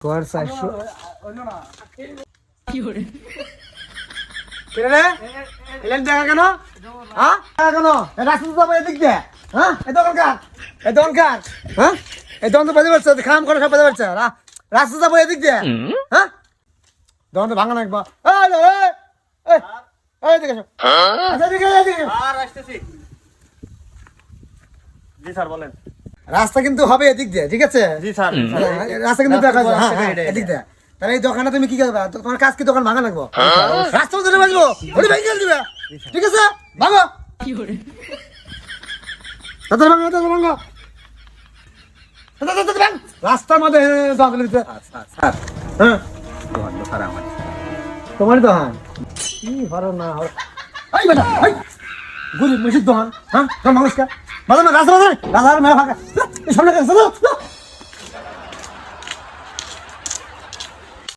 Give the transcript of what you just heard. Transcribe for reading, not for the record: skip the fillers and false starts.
ঘর 400 কি করে কেন রে এলেন দেখা কেন হ্যাঁ কেন রাস্তা তো এদিক দিয়ে হ্যাঁ এই দোকান কার হ্যাঁ এই দোকান তো বাজে বাচ্চা খাম করে সব বাজে বাচ্চা রাস্তা যাবো এদিক দিয়ে হ্যাঁ দোকান তো ভাঙা নাকবা এই দিকে এসো আচ্ছা এদিকে আর আসতেছি জি স্যার বলেন রাস্তা কিন্তু হবে এদিক দিয়ে ঠিক আছে জি স্যার রাস্তা কিন্তু দেখা যায় রাস্তা হ্যাঁ এটাই, এদিক দিয়ে তাহলে এই দোকানে তুমি কি করবে তোমার কাজ কি দোকান ভাঙা লাগবো রাস্তা ধরে বাজবো ওটি ভেঙে দিবে ঠিক আছে ভাঙো কি করে তাদের ভাঙো রাস্তার মধ্যে দোকান দিতে হ্যাঁ তোমারই দোকান কি ভালো না এই বেটা এই গরিব মেশির দোকান হ্যাঁ সব মানুষকে বাজার না রাস্তা বাজার রাস্তার মেয়ে ফাঁকা সামনে